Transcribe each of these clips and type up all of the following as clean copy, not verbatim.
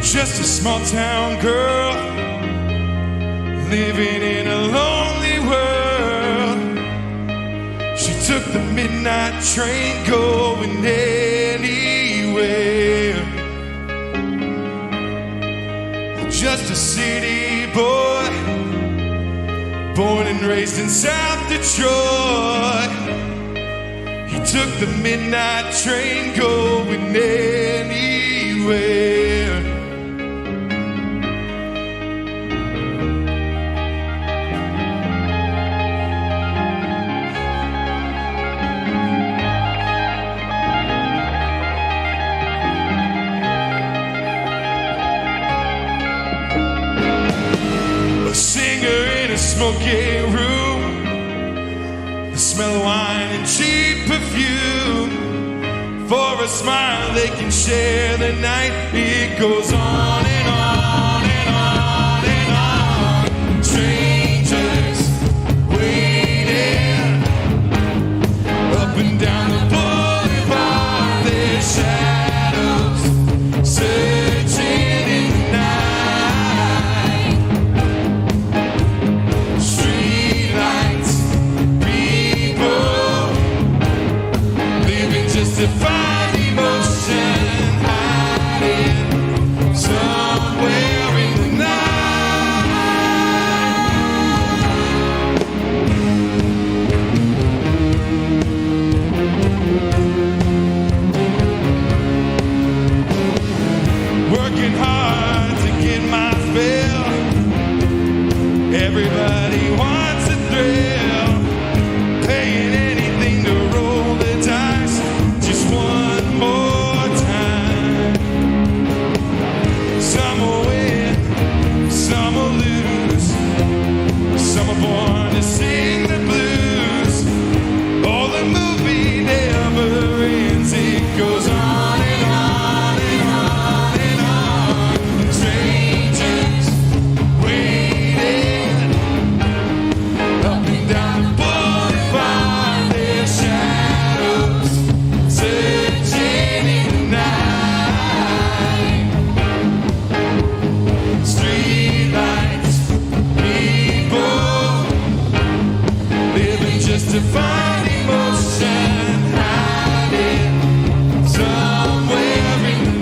Just a small town girl living in a lonely world. She took the midnight train going anywhere. Just a city boy, born and raised in South Detroit. He took the midnight train going anywhere. Smoky room, the smell of wine and cheap perfume. For a smile they can share the night. It goes on and on and on and on. Strangers waiting up and down the boulevard. Their shadows searching in the night. To find emotion hiding somewhere in the night. Working hard to get my fill. Everybody wants a thrill. Paying anything to roll the dice. One more time. Some will win, some will lose. Some are born to sing the blues. Oh, the movie never ends. It goes on and on and on and on. Strangers waiting up and down the boulevard. Their shadows searching in the night. Streetlights, people living just to find emotion hiding somewhere in the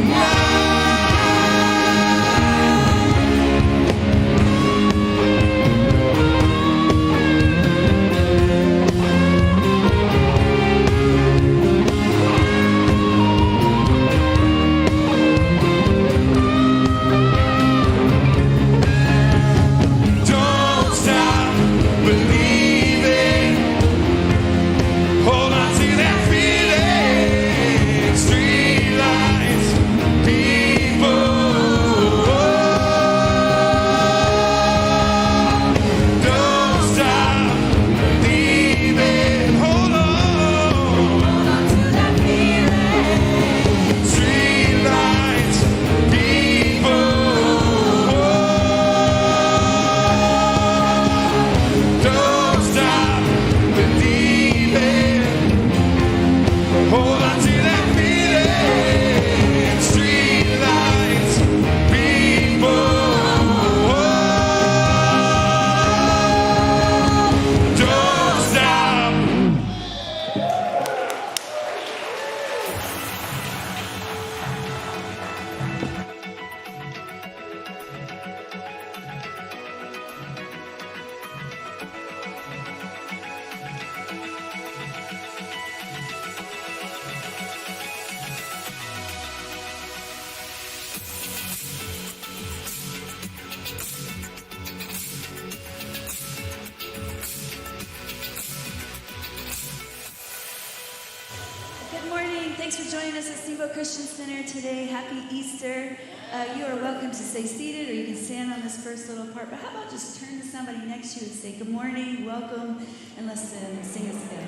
Thanks for joining us at Steamboat Christian Center today. Happy Easter. You are welcome to stay seated or you can stand on this first little part. But how about just turn to somebody next to you and say good morning, welcome, and let's sing this together.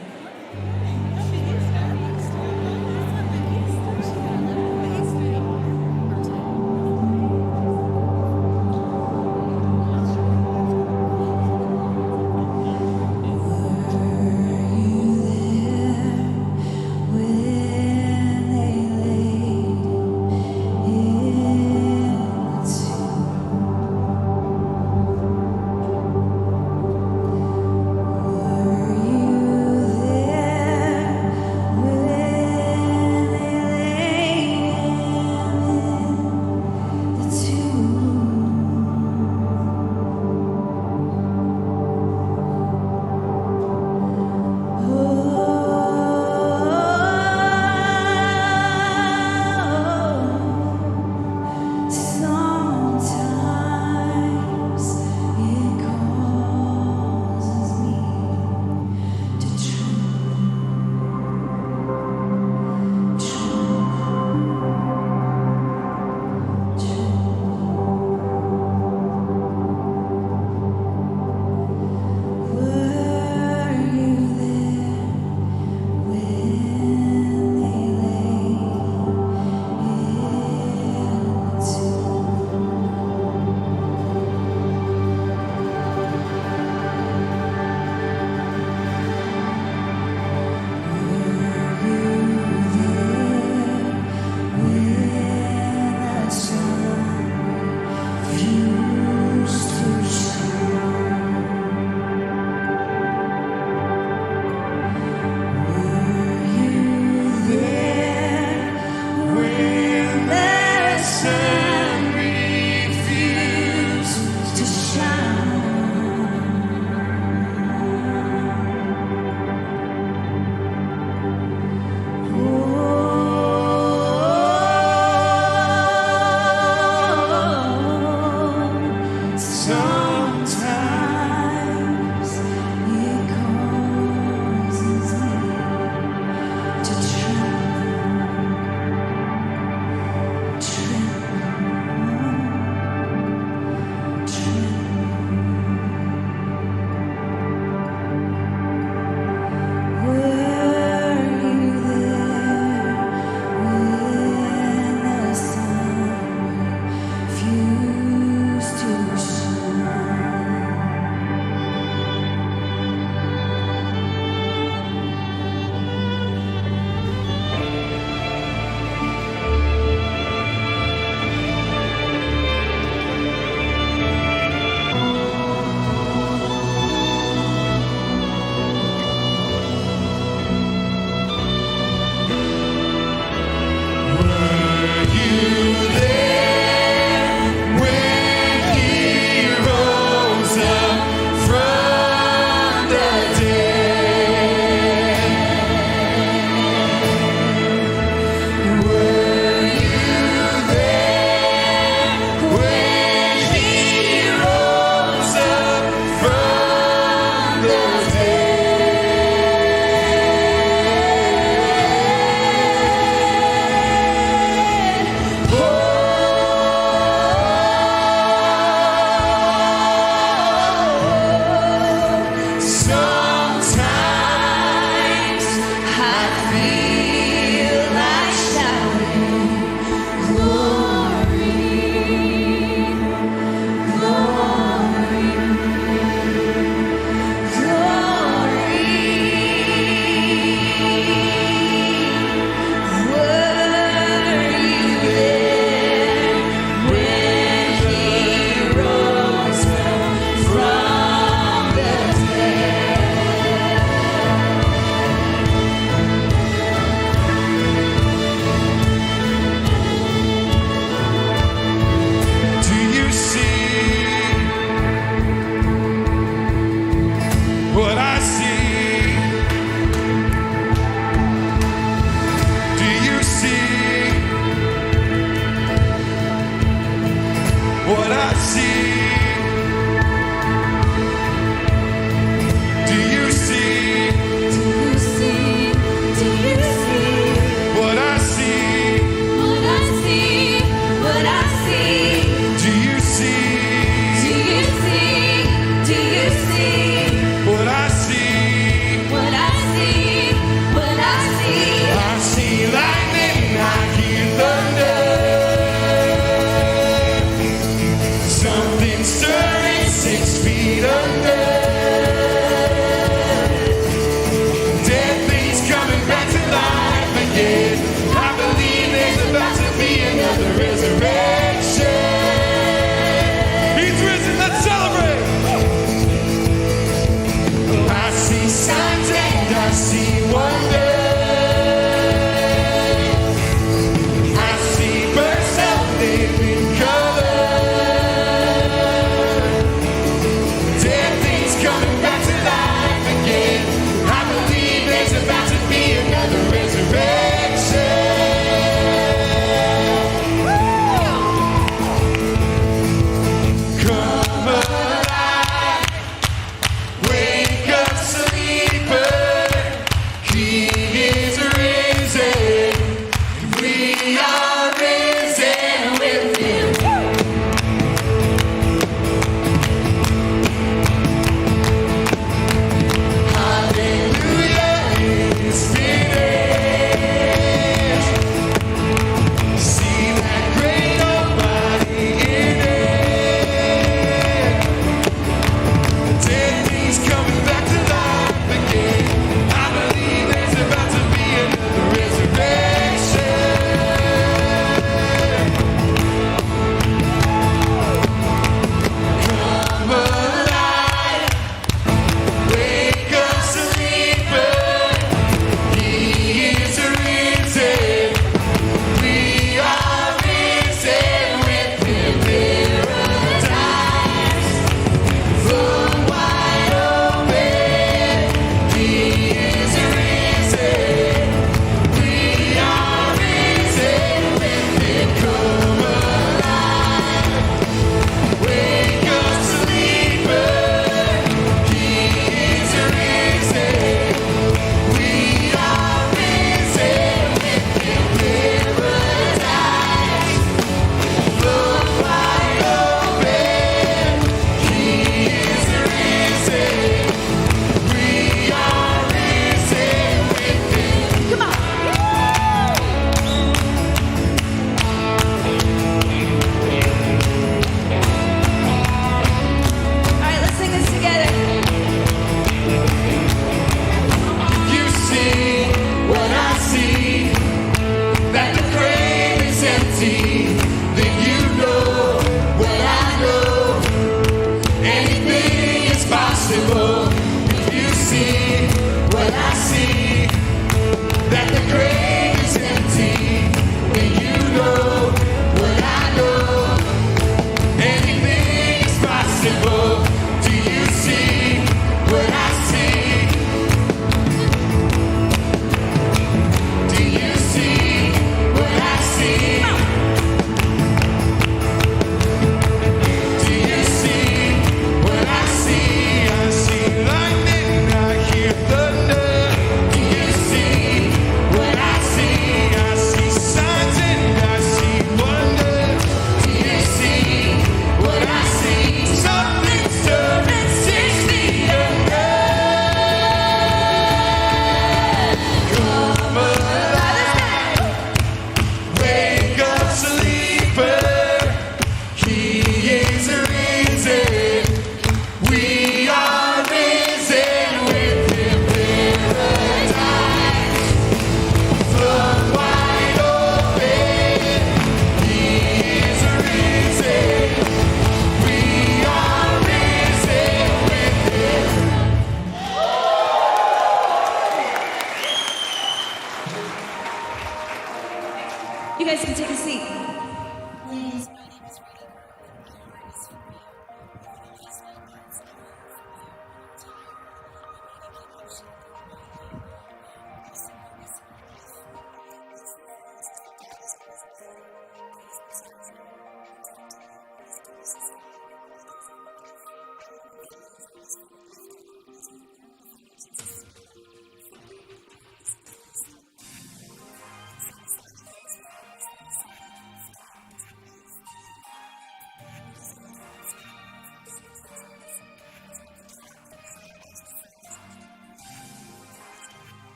You guys can take a seat.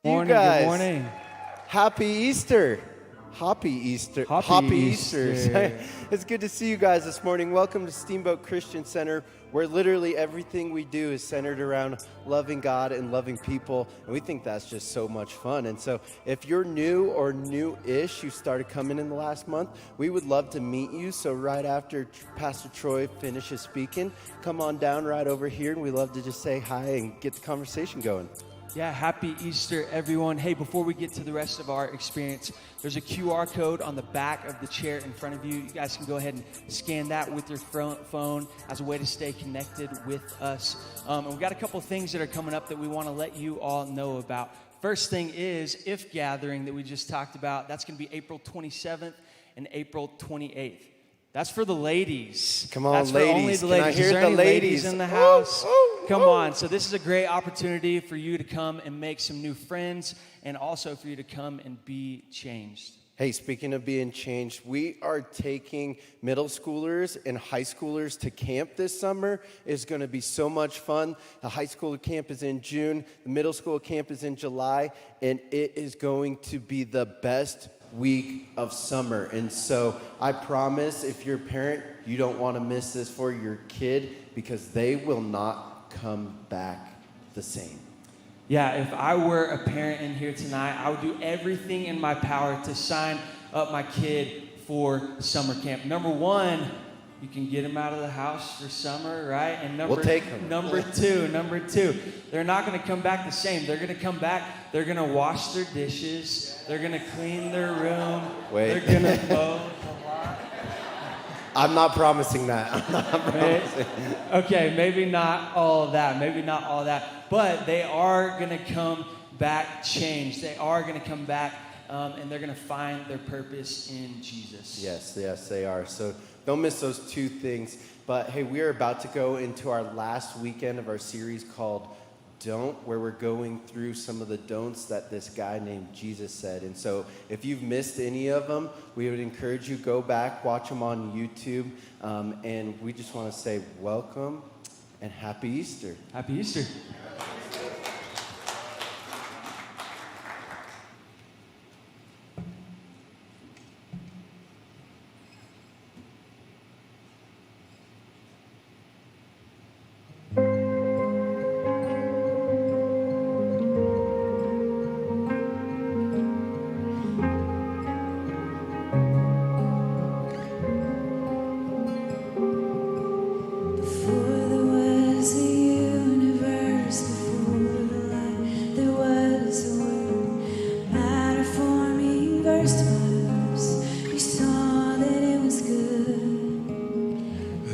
Morning, you guys. Good morning. Happy Easter. Happy Easter. Happy Easters. Easter. It's good to see you guys this morning. Welcome to Steamboat Christian Center, where literally everything we do is centered around loving God and loving people. And we think that's just so much fun. And so if you're new or new-ish, you started coming in the last month, we would love to meet you. So right after Pastor Troy finishes speaking, come on down right over here. And we love to just say hi and get the conversation going. Yeah, happy Easter, everyone. Hey, before we get to the rest of our experience, there's a QR code on the back of the chair in front of you. You guys can go ahead and scan that with your phone as a way to stay connected with us. And we've got a couple things that are coming up that we want to let you all know about. First thing is If Gathering that we just talked about. That's going to be April 27th and April 28th. That's for the ladies. Come on, That's ladies. for only the Can ladies. I hear Is there the any ladies? in the house? Ooh, Come ooh. on. So this is a great opportunity for you to come and make some new friends and also for you to come and be changed. Hey, speaking of being changed, we are taking middle schoolers and high schoolers to camp this summer. It's going to be so much fun. The high school camp is in June. The middle school camp is in July. And it is going to be the best week of summer. And so I promise if you're a parent, you don't want to miss this for your kid because they will not come back the same. Yeah, if I were a parent in here tonight, I would do everything in my power to sign up my kid for summer camp. Number one, you can get them out of the house for summer, right? And We'll take them. Number two, they're not going to come back the same. They're going to come back, they're going to wash their dishes, they're going to clean their room, Wait. they're going to mow the lawn. I'm not promising that. I'm not promising. Okay, maybe not all of that, but they are going to come back changed. They are going to come back and they're going to find their purpose in Jesus. Yes, they are. So don't miss those two things. But hey, we are about to go into our last weekend of our series called Don't, where we're going through some of the don'ts that this guy named Jesus said. And so if you've missed any of them, we would encourage you go back, watch them on YouTube. And we just want to say welcome and happy Easter. Happy Easter. Before there was a universe, before the light, there was a word. Matter forming burst upon us. You saw that it was good.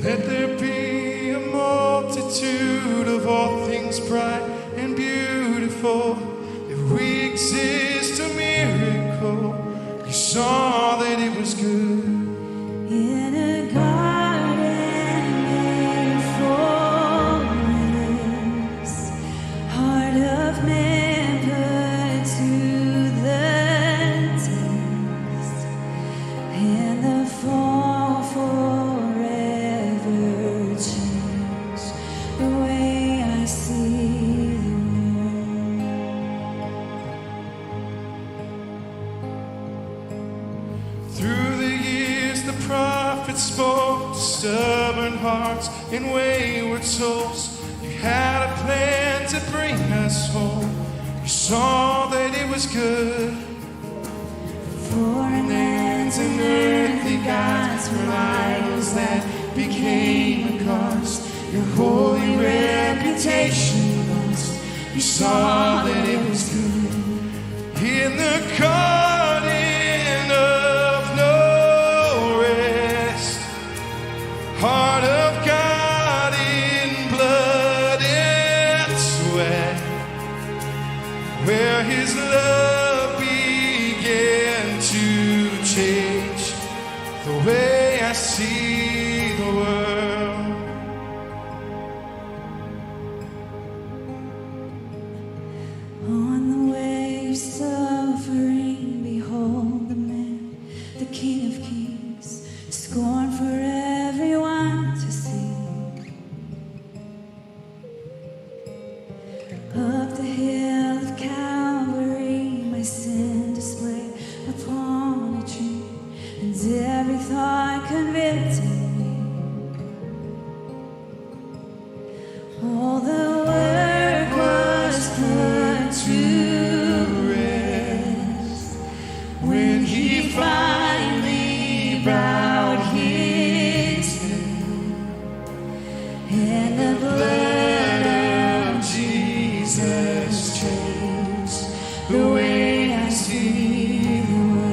Let there be a multitude of all things bright and beautiful. If we exist, a miracle. You saw that it was good. In a garden made for us, heart of man put to the test, and the fall forever changed the way I see the world. Through the years, the prophets spoke to stubborn hearts and wayward souls. You had a plan to bring us home. You saw that it was good. Foreign lands and earthly gods were idols that became a cost. Your holy reputation lost. You saw that it was good. In the garden of no rest, heart of God in blood and sweat, where his love began to change the way I see the world. On the And the blood of Jesus changed the way I see the world.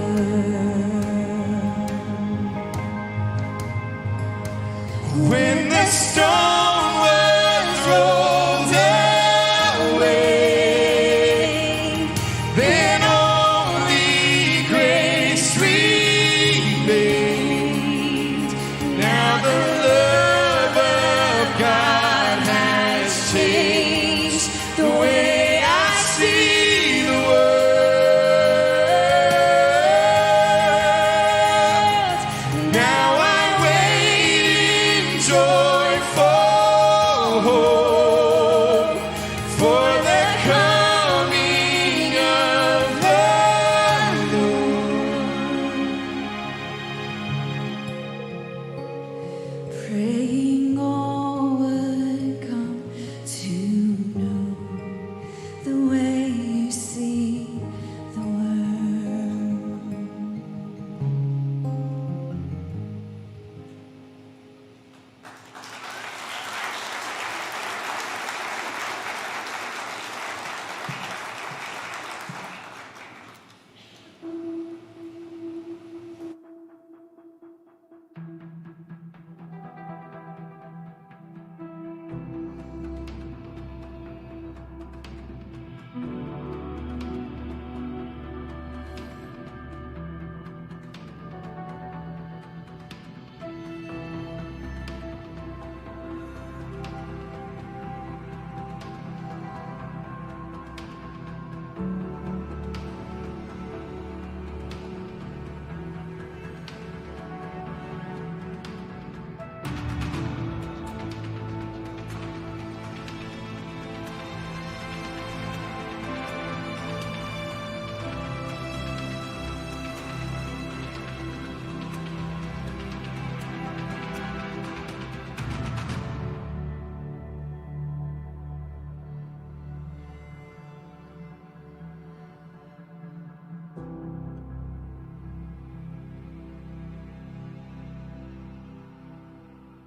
When the stone was rolled away, then only grace remained. Now the love of God has changed the way I see the world. Now I wait in joyful hope for the coming of the Lord. Praying all would come to know the way you see the world.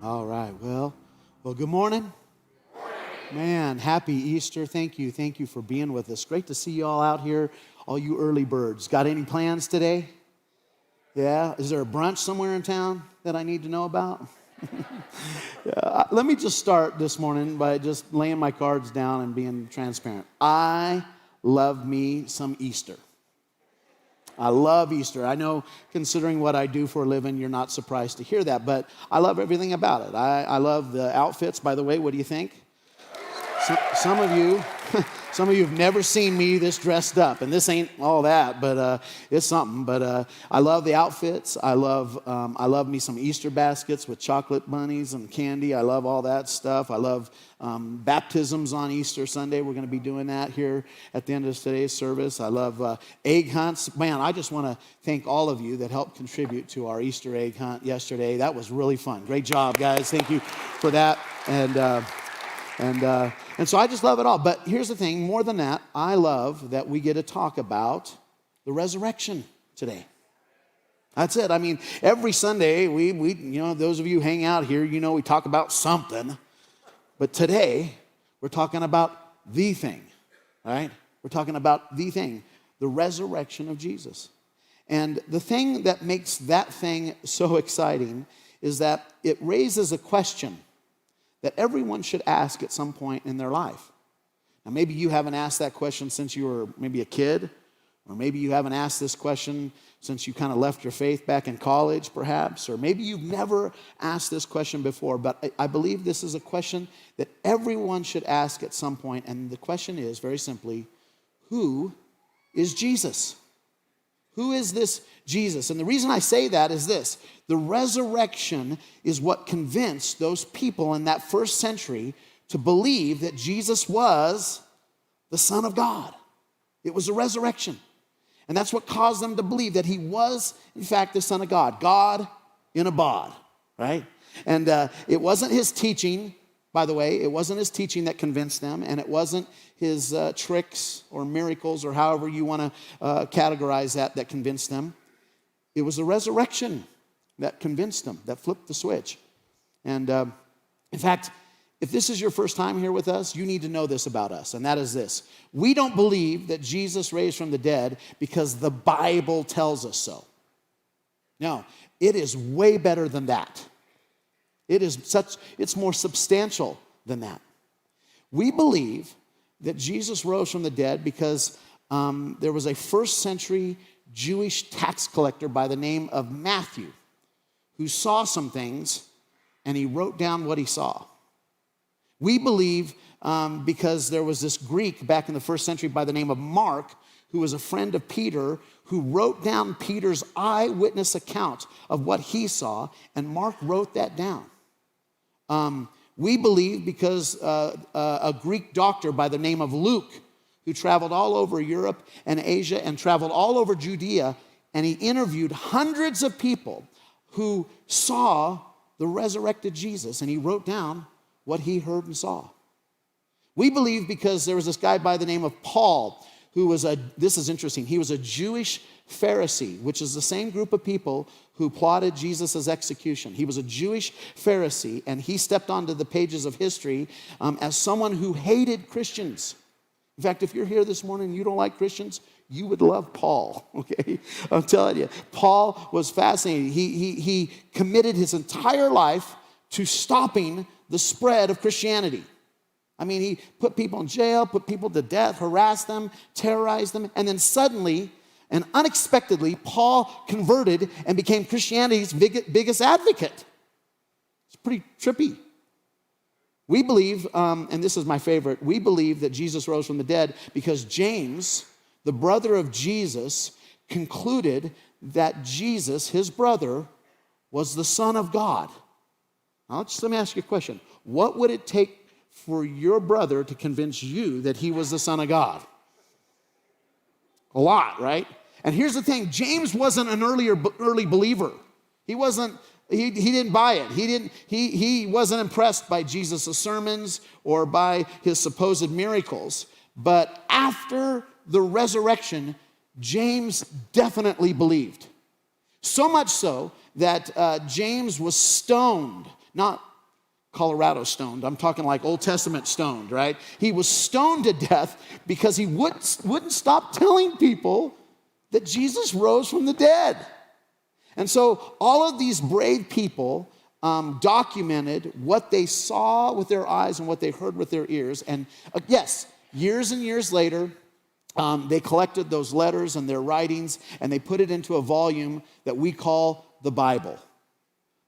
All right. Well, good morning. Man, happy Easter. Thank you for being with us. Great to see you all out here, all you early birds. Got any plans today? Yeah? Is there a brunch somewhere in town that I need to know about? Yeah, let me just start this morning by just laying my cards down and being transparent. I love me some Easter. I love Easter. I know, considering what I do for a living, you're not surprised to hear that, but I love everything about it. I love the outfits. By the way, what do you think? Some of you have never seen me this dressed up, and this ain't all that, but it's something. But I love the outfits. I love me some Easter baskets with chocolate bunnies and candy. I love all that stuff. I love baptisms on Easter Sunday. We're going to be doing that here at the end of today's service. I love egg hunts. Man, I just want to thank all of you that helped contribute to our Easter egg hunt yesterday. That was really fun. Great job, guys. Thank you for that. And so I just love it all. But here's the thing, more than that, I love that we get to talk about the resurrection today. That's it. I mean, every Sunday, we those of you who hang out here, we talk about something. But today, we're talking about the thing, right? We're talking about the thing, the resurrection of Jesus. And the thing that makes that thing so exciting is that it raises a question that everyone should ask at some point in their life. Now, maybe you haven't asked that question since you were maybe a kid, or maybe you haven't asked this question since you kind of left your faith back in college, perhaps, or maybe you've never asked this question before, but I believe this is a question that everyone should ask at some point, and the question is, very simply, who is Jesus? Who is this Jesus? And the reason I say that is this. The resurrection is what convinced those people in that first century to believe that Jesus was the Son of God. It was a resurrection. And that's what caused them to believe that he was, in fact, the Son of God. God in a bod, right? And it wasn't his teaching, by the way. It wasn't his teaching that convinced them, and it wasn't his tricks or miracles or however you want to categorize that convinced them. It was the resurrection that convinced them, that flipped the switch. And in fact, if this is your first time here with us, you need to know this about us, and that is this. We don't believe that Jesus raised from the dead because the Bible tells us so. No, it is way better than that. It's more substantial than that. We believe that Jesus rose from the dead because there was a first century Jewish tax collector by the name of Matthew who saw some things and he wrote down what he saw. We believe because there was this Greek back in the first century by the name of Mark who was a friend of Peter who wrote down Peter's eyewitness account of what he saw, and Mark wrote that down. We believe because a Greek doctor by the name of Luke who traveled all over Europe and Asia and traveled all over Judea, and he interviewed hundreds of people who saw the resurrected Jesus, and he wrote down what he heard and saw. We believe because there was this guy by the name of Paul who was this is interesting, he was a Jewish Pharisee, which is the same group of people who plotted Jesus' execution. He was a Jewish Pharisee, and he stepped onto the pages of history as someone who hated Christians. In fact, if you're here this morning and you don't like Christians, you would love Paul, okay? I'm telling you, Paul was fascinating. He committed his entire life to stopping the spread of Christianity. I mean, he put people in jail, put people to death, harassed them, terrorized them, and then suddenly and unexpectedly, Paul converted and became Christianity's biggest advocate. It's pretty trippy. We believe, and this is my favorite, we believe that Jesus rose from the dead because James, the brother of Jesus, concluded that Jesus, his brother, was the Son of God. Now, let me ask you a question. What would it take for your brother to convince you that he was the Son of God? A lot, right? And here's the thing, James wasn't an early believer. He didn't buy it. He wasn't impressed by Jesus' sermons or by his supposed miracles. But after the resurrection, James definitely believed. So much so that James was stoned, not Colorado stoned. I'm talking like Old Testament stoned, right? He was stoned to death because he wouldn't stop telling people that Jesus rose from the dead. And so all of these brave people documented what they saw with their eyes and what they heard with their ears. And yes, years and years later, they collected those letters and their writings, and they put it into a volume that we call the Bible.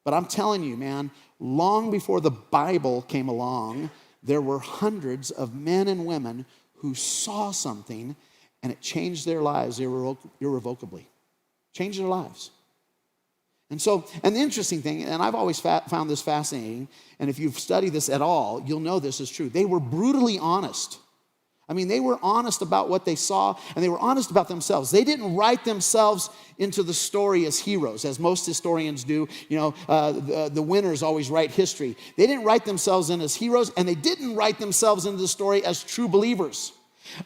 But I'm telling you, man, long before the Bible came along, there were hundreds of men and women who saw something, and it changed their lives irrevocably. Changed their lives. And the interesting thing, and I've always found this fascinating, and if you've studied this at all, you'll know this is true. They were brutally honest. I mean, they were honest about what they saw, and they were honest about themselves. They didn't write themselves into the story as heroes, as most historians do. You know, the winners always write history. They didn't write themselves in as heroes, and they didn't write themselves into the story as true believers.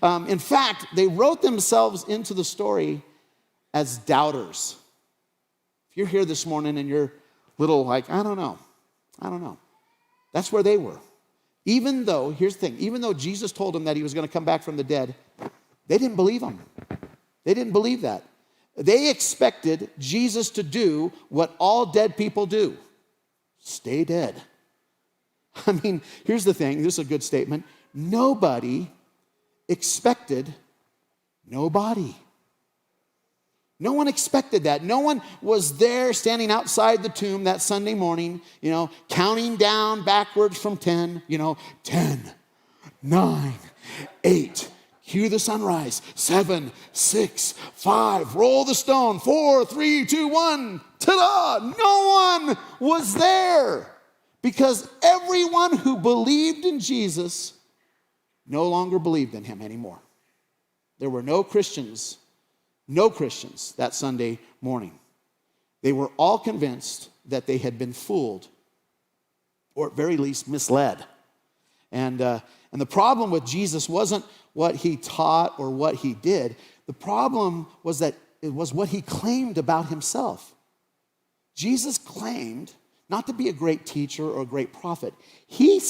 In fact, they wrote themselves into the story as doubters. If you're here this morning and you're little like, I don't know. That's where they were. Even though, here's the thing, even though Jesus told them that he was going to come back from the dead, they didn't believe him. They didn't believe that. They expected Jesus to do what all dead people do. Stay dead. I mean, here's the thing, this is a good statement. Nobody expected nobody. No one expected that. No one was there standing outside the tomb that Sunday morning, counting down backwards from 10, 10, 9, 8, cue the sunrise, 7, 6, 5, roll the stone, 4, 3, 2, 1, ta-da! No one was there because everyone who believed in Jesus no longer believed in him anymore. There were no Christians that Sunday morning. They were all convinced that they had been fooled, or at very least misled. And the problem with Jesus wasn't what he taught or what he did. The problem was that it was what he claimed about himself. Jesus claimed not to be a great teacher or a great prophet. He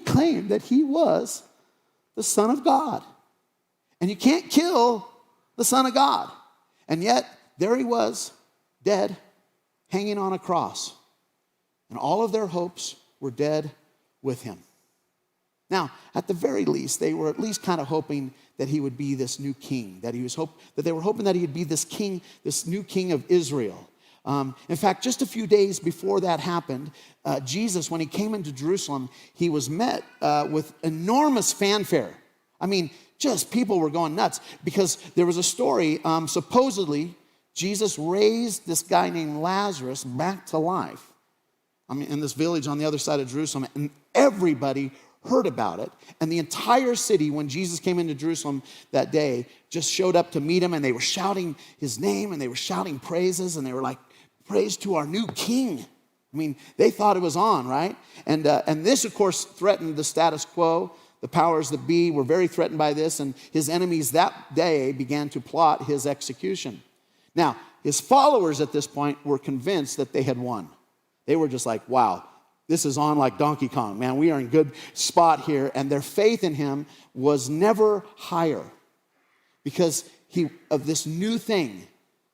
claimed that he was the Son of God. And you can't kill the Son of God. And yet, there he was, dead, hanging on a cross. And all of their hopes were dead with him. Now, at the very least, they were at least kind of hoping that he would be this new king, that they were hoping that he would be this king, this new king of Israel. In fact, just a few days before that happened, Jesus, when he came into Jerusalem, he was met with enormous fanfare. I mean, just people were going nuts because there was a story, supposedly, Jesus raised this guy named Lazarus back to life. I mean, in this village on the other side of Jerusalem, and everybody heard about it. And the entire city, when Jesus came into Jerusalem that day, just showed up to meet him, and they were shouting his name, and they were shouting praises, and they were like, praise to our new king. I mean, they thought it was on, right? And this, of course, threatened the status quo. The powers that be were very threatened by this, and his enemies that day began to plot his execution. Now, his followers at this point were convinced that they had won. They were just like, wow, this is on like Donkey Kong, man. We are in good spot here. And their faith in him was never higher because of this new thing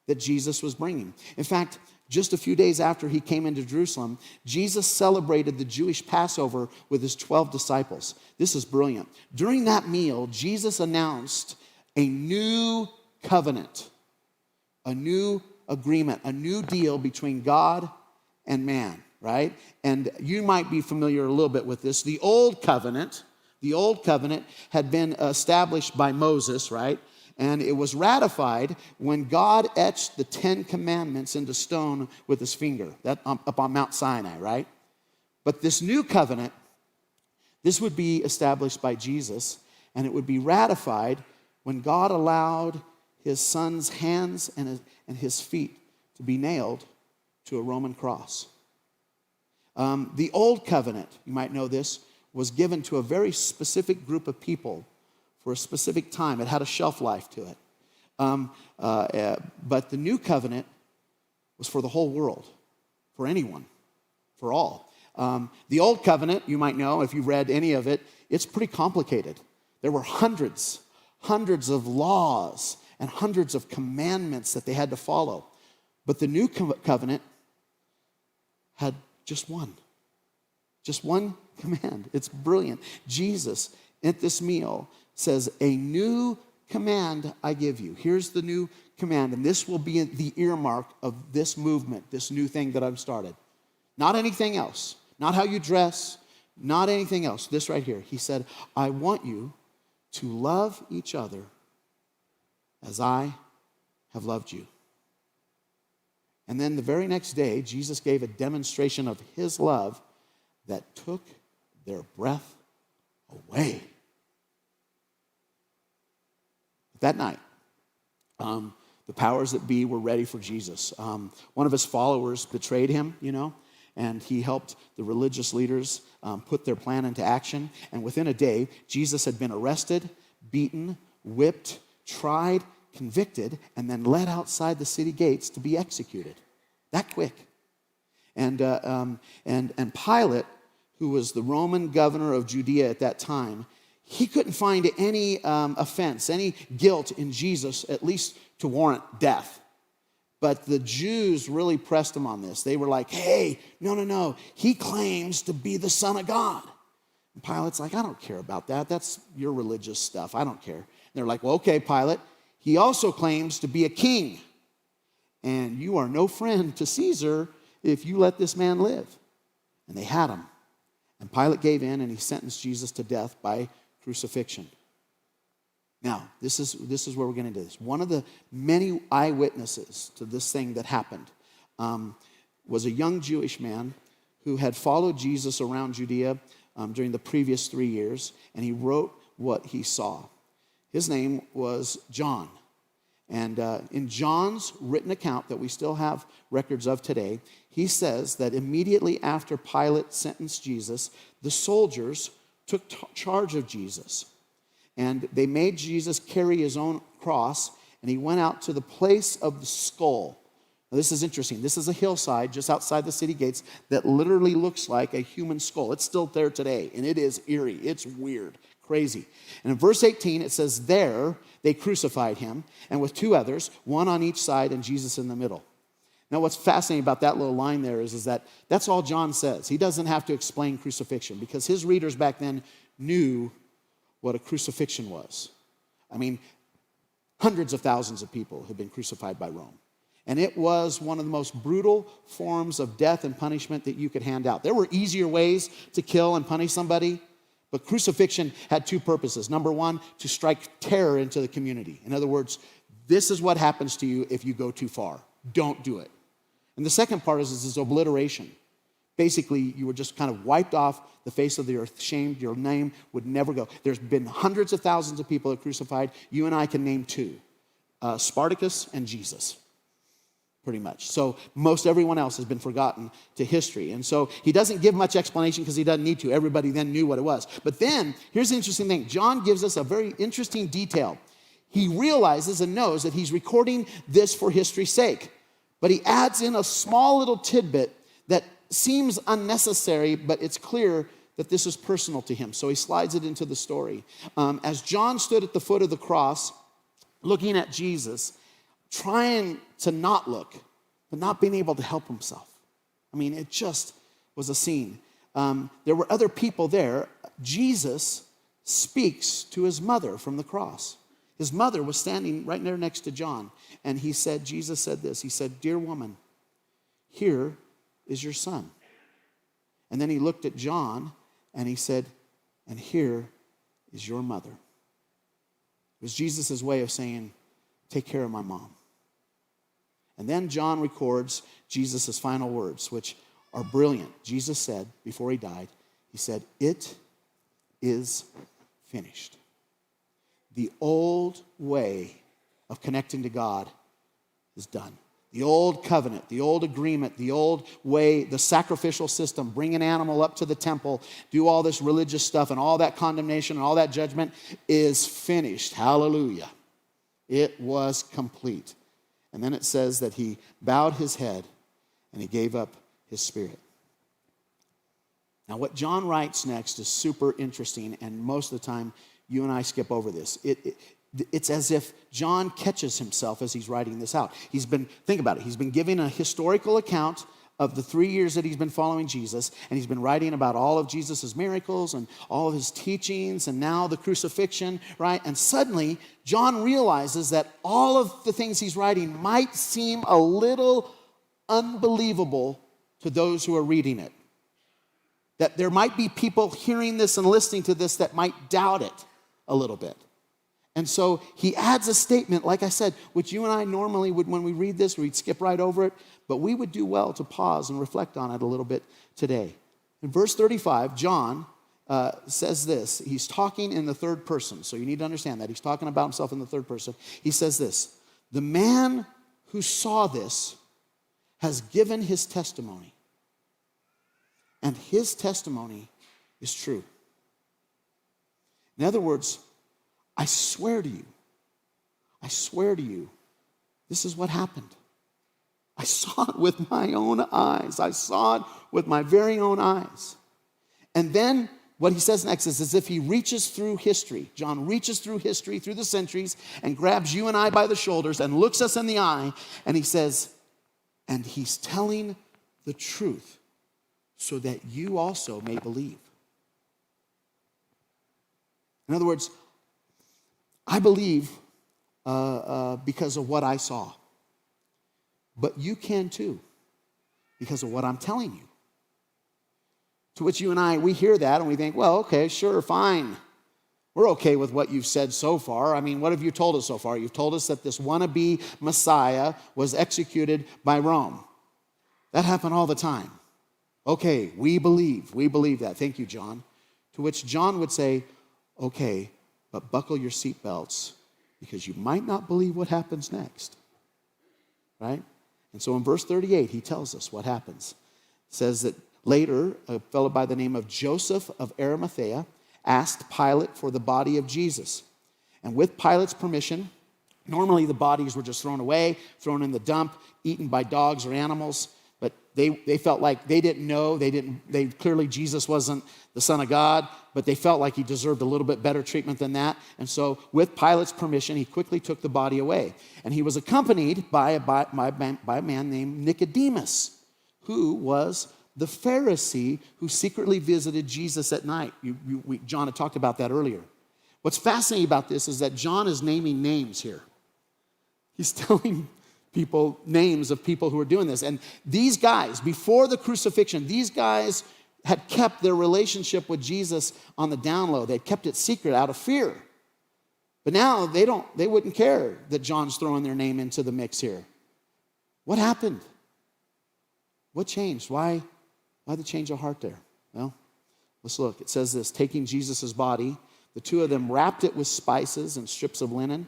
that Jesus was bringing. In fact, just a few days after he came into Jerusalem, Jesus celebrated the Jewish Passover with his 12 disciples. This is brilliant. During that meal, Jesus announced a new covenant, a new agreement, a new deal between God and man, right? And you might be familiar a little bit with this. The old covenant had been established by Moses, right? And it was ratified when God etched the 10 commandments into stone with his finger, that up on Mount Sinai, right? But this new covenant, this would be established by Jesus, and it would be ratified when God allowed his son's hands and his feet to be nailed to a Roman cross. The old covenant, you might know this, was given to a very specific group of people for a specific time. It had a shelf life to it. But the new covenant was for the whole world, for anyone, for all. The old covenant, you might know, if you've read any of it, it's pretty complicated. There were hundreds of laws and hundreds of commandments that they had to follow. But the new covenant had just one command. It's brilliant. Jesus, at this meal, says, a new command I give you. Here's the new command, and this will be the earmark of this movement, this new thing that I've started. Not anything else. Not how you dress. Not anything else. This right here. He said, I want you to love each other as I have loved you. And then the very next day, Jesus gave a demonstration of his love that took their breath away. That night, the powers that be were ready for Jesus. One of his followers betrayed him, and he helped the religious leaders put their plan into action. And within a day, Jesus had been arrested, beaten, whipped, tried, convicted, and then led outside the city gates to be executed. That quick. And Pilate, who was the Roman governor of Judea at that time, he couldn't find any offense, any guilt in Jesus, at least to warrant death. But the Jews really pressed him on this. They were like, hey, no, he claims to be the Son of God. And Pilate's like, I don't care about that. That's your religious stuff. I don't care. And they're like, well, okay, Pilate, he also claims to be a king. And you are no friend to Caesar if you let this man live. And they had him. And Pilate gave in, and he sentenced Jesus to death by crucifixion. Now, this is where we're going to do this. One of the many eyewitnesses to this thing that happened was a young Jewish man who had followed Jesus around Judea during the previous 3 years, and he wrote what he saw. His name was John. And in John's written account that we still have records of today, he says that immediately after Pilate sentenced Jesus, the soldiers took charge of Jesus. And they made Jesus carry his own cross, and he went out to the place of the skull, Now, this is interesting. This is a hillside just outside the city gates that literally looks like a human skull. It's still there today, and it is eerie. It's weird, crazy. And in verse 18, it says, there they crucified him, and with two others, one on each side and Jesus in the middle. Now, what's fascinating about that little line there is that that's all John says. He doesn't have to explain crucifixion because his readers back then knew what a crucifixion was. I mean, hundreds of thousands of people had been crucified by Rome. And it was one of the most brutal forms of death and punishment that you could hand out. There were easier ways to kill and punish somebody, but crucifixion had two purposes. Number one, to strike terror into the community. In other words, this is what happens to you if you go too far. Don't do it. And the second part is this obliteration. Basically, you were just kind of wiped off the face of the earth, shamed. Your name would never go. There's been hundreds of thousands of people that crucified. You and I can name two, Spartacus and Jesus. Pretty much. So most everyone else has been forgotten to history. And so he doesn't give much explanation because he doesn't need to. Everybody then knew what it was. But then, here's the interesting thing. John gives us a very interesting detail. He realizes and knows that he's recording this for history's sake. But he adds in a small little tidbit that seems unnecessary, but it's clear that this is personal to him. So he slides it into the story. As John stood at the foot of the cross, looking at Jesus, trying to not look, but not being able to help himself. I mean, it just was a scene. There were other people there. Jesus speaks to his mother from the cross. His mother was standing right there next to John. And Jesus said this. He said, dear woman, here is your son. And then he looked at John and he said, and here is your mother. It was Jesus' way of saying, take care of my mom. And then John records Jesus' final words, which are brilliant. Jesus said, before he died, he said, it is finished. The old way of connecting to God is done. The old covenant, the old agreement, the old way, the sacrificial system, bring an animal up to the temple, do all this religious stuff and all that condemnation and all that judgment is finished. Hallelujah. It was complete. And then it says that he bowed his head and he gave up his spirit. Now, what John writes next is super interesting, and most of the time, you and I skip over this. It's as if John catches himself as he's writing this out. Think about it, he's been giving a historical account of the 3 years that he's been following Jesus, and he's been writing about all of Jesus' miracles and all of his teachings, and now the crucifixion, right? And suddenly, John realizes that all of the things he's writing might seem a little unbelievable to those who are reading it. That there might be people hearing this and listening to this that might doubt it a little bit. And so he adds a statement, like I said, which you and I normally would, when we read this, we'd skip right over it, but we would do well to pause and reflect on it a little bit today. In verse 35, John says this. He's talking in the third person, so you need to understand that. He's talking about himself in the third person. He says this, the man who saw this has given his testimony, and his testimony is true. In other words, I swear to you, this is what happened. I saw it with my own eyes. I saw it with my very own eyes. And then what he says next is as if he reaches through history. John reaches through history, through the centuries, and grabs you and I by the shoulders and looks us in the eye, and he says, and he's telling the truth so that you also may believe. In other words, I believe because of what I saw. But you can too, because of what I'm telling you. To which you and I, we hear that and we think, well, okay, sure, fine. We're okay with what you've said so far. I mean, what have you told us so far? You've told us that this wannabe Messiah was executed by Rome. That happened all the time. Okay, we believe that. Thank you, John. To which John would say, okay, but buckle your seatbelts because you might not believe what happens next. Right? And so in verse 38, he tells us what happens. It says that later, a fellow by the name of Joseph of Arimathea asked Pilate for the body of Jesus. And with Pilate's permission, Normally, the bodies were just thrown away, thrown in the dump, eaten by dogs or animals. But they felt like they didn't know. Clearly, Jesus wasn't the Son of God, but they felt like he deserved a little bit better treatment than that. And so, with Pilate's permission, he quickly took the body away. And he was accompanied by a man named Nicodemus, who was the Pharisee who secretly visited Jesus at night. John had talked about that earlier. What's fascinating about this is that John is naming names here. He's telling people names of people who are doing this. And these guys, before the crucifixion, these guys had kept their relationship with Jesus on the down low. They kept it secret out of fear. But now they wouldn't care that John's throwing their name into the mix here. What happened? What changed? Why the change of heart there? Well, let's look. It says this, taking Jesus' body, the two of them wrapped it with spices and strips of linen.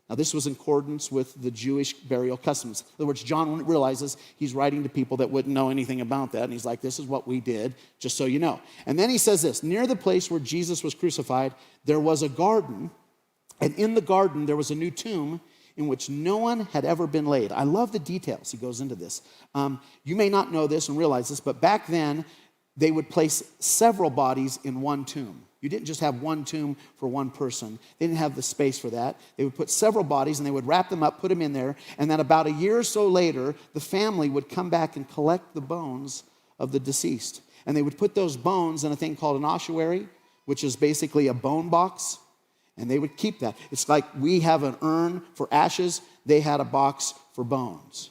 Now, this was in accordance with the Jewish burial customs. In other words, John realizes he's writing to people that wouldn't know anything about that. And he's like, this is what we did, just so you know. And then he says this, near the place where Jesus was crucified, there was a garden. And in the garden, there was a new tomb in which no one had ever been laid. I love the details. He goes into this. You may not know this and realize this, but back then, they would place several bodies in one tomb. You didn't just have one tomb for one person. They didn't have the space for that. They would put several bodies and they would wrap them up, put them in there, and then about a year or so later, the family would come back and collect the bones of the deceased. And they would put those bones in a thing called an ossuary, which is basically a bone box, and they would keep that. It's like we have an urn for ashes. They had a box for bones.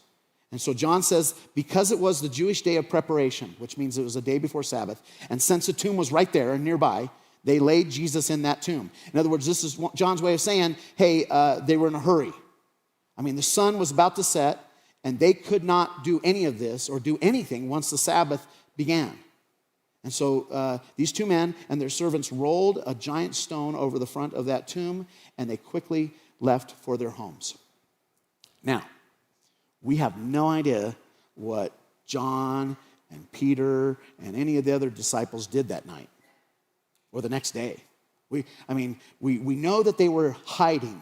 And so John says, because it was the Jewish day of preparation, which means it was a day before Sabbath, and since the tomb was right there and nearby, they laid Jesus in that tomb. In other words, this is John's way of saying, hey, they were in a hurry. I mean, the sun was about to set, and they could not do any of this or do anything once the Sabbath began. And so these two men and their servants rolled a giant stone over the front of that tomb, and they quickly left for their homes. Now, we have no idea what John and Peter and any of the other disciples did that night or the next day. We know that they were hiding.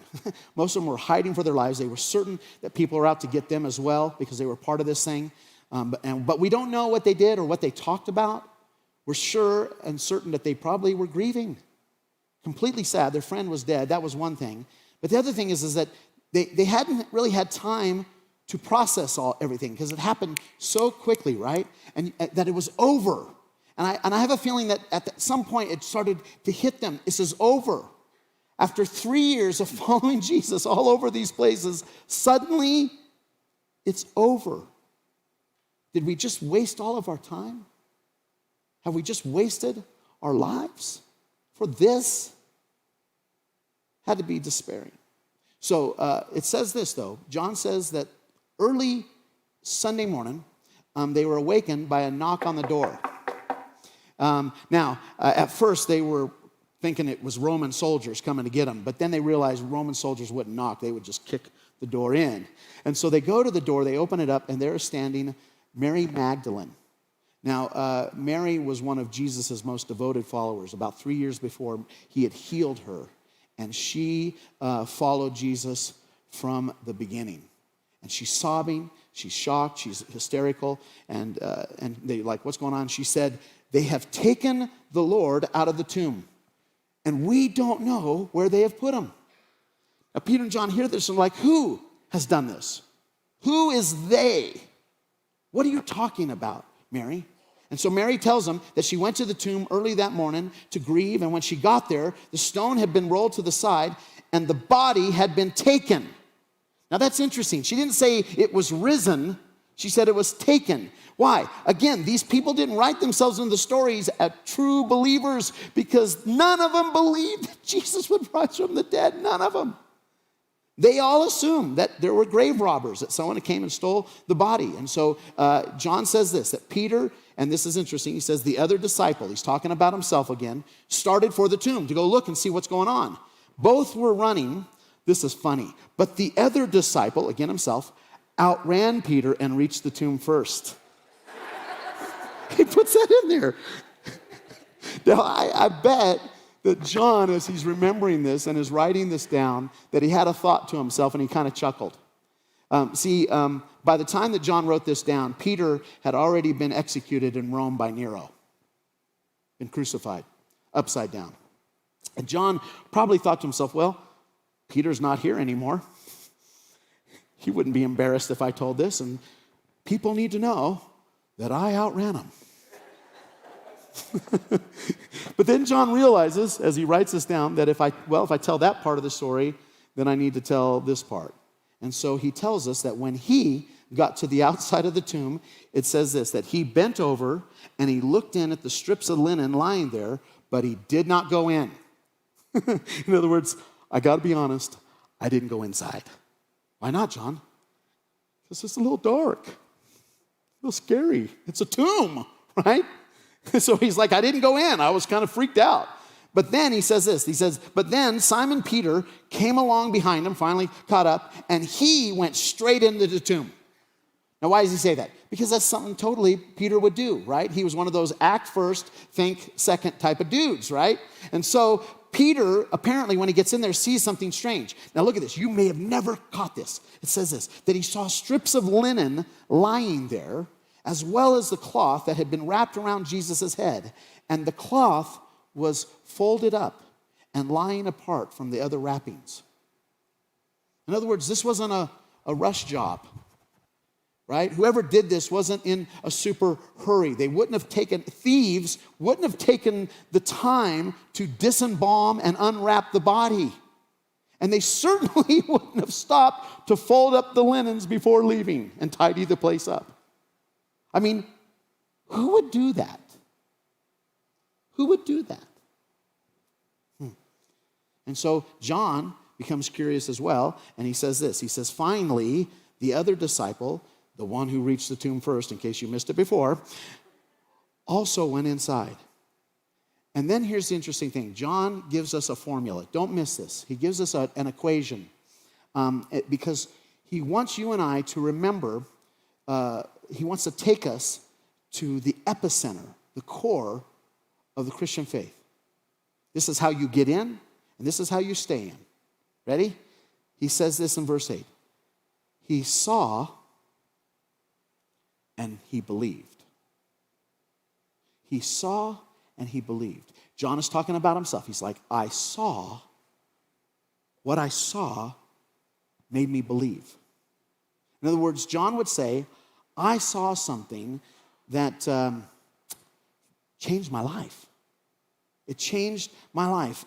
Most of them were hiding for their lives. They were certain that people were out to get them as well because they were part of this thing. But we don't know what they did or what they talked about. We're sure and certain that they probably were grieving. Completely sad. Their friend was dead. That was one thing. But the other thing is that they hadn't really had time to process everything because it happened so quickly, right? And that it was over. And I have a feeling that at some point it started to hit them. This is over. After 3 years of following Jesus all over these places, suddenly it's over. Did we just waste all of our time? Have we just wasted our lives for this? Had to be despairing. So it says this, though. John says that early Sunday morning, they were awakened by a knock on the door. At first, they were thinking it was Roman soldiers coming to get them, but then they realized Roman soldiers wouldn't knock. They would just kick the door in. And so they go to the door, they open it up, and there is standing Mary Magdalene. Now, Mary was one of Jesus' most devoted followers. About 3 years before, he had healed her, and she followed Jesus from the beginning. And she's sobbing, she's shocked, she's hysterical, and they're like, what's going on? She said, they have taken the Lord out of the tomb, and we don't know where they have put him. Now, Peter and John hear this and are like, who has done this? Who is they? What are you talking about, Mary? And so Mary tells them that she went to the tomb early that morning to grieve, and when she got there, the stone had been rolled to the side, and the body had been taken. Now that's interesting. She didn't say it was risen. She said it was taken. Why? Again, these people didn't write themselves into the stories as true believers because none of them believed that Jesus would rise from the dead. None of them. They all assumed that there were grave robbers, that someone came and stole the body. And so John says this, that Peter, and this is interesting, he says the other disciple, he's talking about himself again, started for the tomb to go look and see what's going on. Both were running. This is funny. But the other disciple, again himself, outran Peter and reached the tomb first. He puts that in there. Now, I bet that John, as he's remembering this and is writing this down, that he had a thought to himself and he kind of chuckled. By the time that John wrote this down, Peter had already been executed in Rome by Nero, been crucified upside down. And John probably thought to himself, well, Peter's not here anymore. He wouldn't be embarrassed if I told this, and people need to know that I outran him. But then John realizes, as he writes this down, that if I tell that part of the story, then I need to tell this part. And so he tells us that when he got to the outside of the tomb, it says this, that he bent over and he looked in at the strips of linen lying there, but he did not go in. In other words, I got to be honest, I didn't go inside. Why not, John? Because it's a little dark, a little scary. It's a tomb, right? So he's like, I didn't go in. I was kind of freaked out. But then he says this. He says, but then Simon Peter came along behind him, finally caught up, and he went straight into the tomb. Now, why does he say that? Because that's something totally Peter would do, right? He was one of those act first, think second type of dudes, right? And so Peter, apparently, when he gets in there, sees something strange. Now, look at this. You may have never caught this. It says this, that he saw strips of linen lying there, as well as the cloth that had been wrapped around Jesus' head. And the cloth was folded up and lying apart from the other wrappings. In other words, this wasn't a rush job, right? Whoever did this wasn't in a super hurry. Thieves wouldn't have taken the time to disembalm and unwrap the body. And they certainly wouldn't have stopped to fold up the linens before leaving and tidy the place up. I mean, who would do that? Who would do that? And so John becomes curious as well, and he says this. He says, finally, the other disciple, the one who reached the tomb first, in case you missed it before, also went inside. And then here's the interesting thing. John gives us a formula. Don't miss this. He gives us an equation because he wants you and I to remember, he wants to take us to the epicenter, the core of the Christian faith. This is how you get in, and this is how you stay in. Ready? He says this in verse 8. He saw and he believed. He saw and he believed. John is talking about himself. He's like, I saw. What I saw made me believe. In other words, John would say, I saw something that changed my life. It changed my life.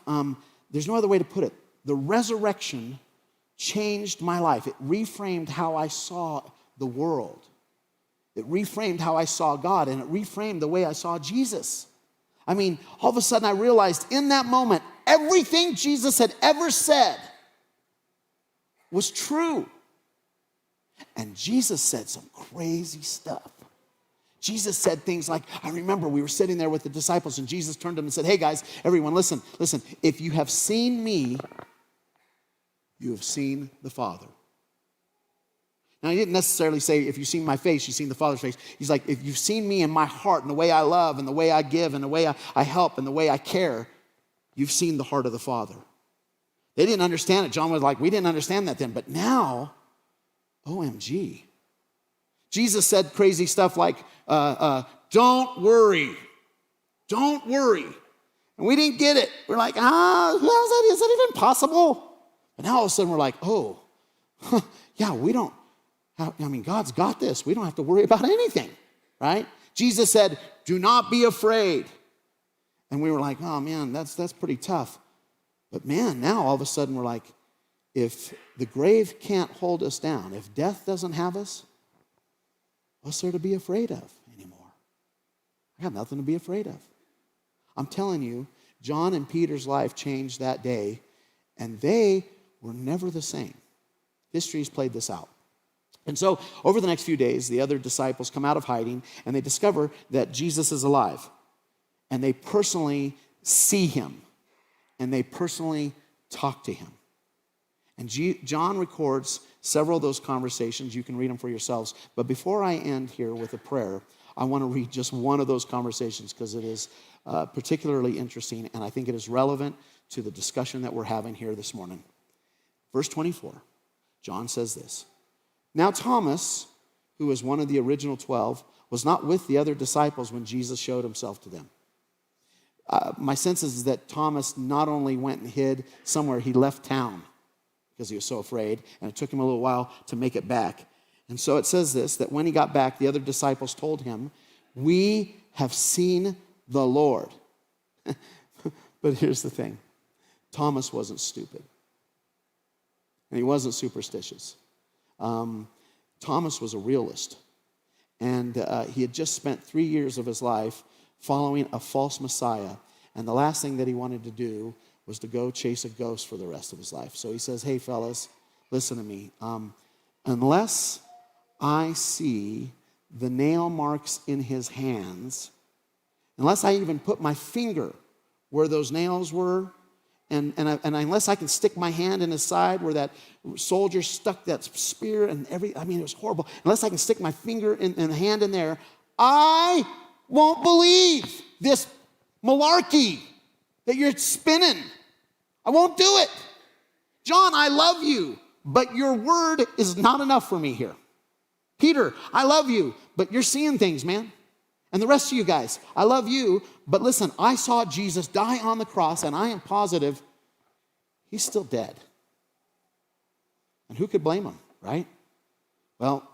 There's no other way to put it. The resurrection changed my life. It reframed how I saw the world. It reframed how I saw God, and it reframed the way I saw Jesus. I mean, all of a sudden I realized in that moment, everything Jesus had ever said was true. And Jesus said some crazy stuff. Jesus said things like, I remember we were sitting there with the disciples and Jesus turned to them and said, hey guys, everyone, listen, if you have seen me, you have seen the Father. Now, he didn't necessarily say, if you've seen my face, you've seen the Father's face. He's like, if you've seen me in my heart and the way I love and the way I give and the way I help and the way I care, you've seen the heart of the Father. They didn't understand it. John was like, we didn't understand that then. But now, OMG. Jesus said crazy stuff like, don't worry. Don't worry. And we didn't get it. We're like, is that even possible? But now all of a sudden we're like, God's got this. We don't have to worry about anything, right? Jesus said, do not be afraid. And we were like, oh man, that's pretty tough. But man, now all of a sudden we're like, if the grave can't hold us down, if death doesn't have us, what's there to be afraid of anymore? I got nothing to be afraid of. I'm telling you, John and Peter's life changed that day, and they were never the same. History's played this out. And so over the next few days, the other disciples come out of hiding, and they discover that Jesus is alive. And they personally see him, and they personally talk to him. And John records several of those conversations. You can read them for yourselves. But before I end here with a prayer, I want to read just one of those conversations because it is particularly interesting, and I think it is relevant to the discussion that we're having here this morning. Verse 24, John says this. Now Thomas, who was one of the original 12, was not with the other disciples when Jesus showed himself to them. My sense is that Thomas not only went and hid somewhere, he left town because he was so afraid, and it took him a little while to make it back. And so it says this, that when he got back, the other disciples told him, "We have seen the Lord." But here's the thing. Thomas wasn't stupid. And he wasn't superstitious. Thomas was a realist. And he had just spent 3 years of his life following a false Messiah. And the last thing that he wanted to do was to go chase a ghost for the rest of his life. So he says, "Hey, fellas, listen to me. Unless I see the nail marks in his hands, unless I even put my finger where those nails were, and unless I can stick my hand in his side where that soldier stuck that spear and it was horrible. Unless I can stick my finger and hand in there, I won't believe this malarkey that you're spinning. I won't do it. John, I love you, but your word is not enough for me here. Peter, I love you, but you're seeing things, man. And the rest of you guys, I love you, but listen, I saw Jesus die on the cross, and I am positive he's still dead. And who could blame him, right? Well,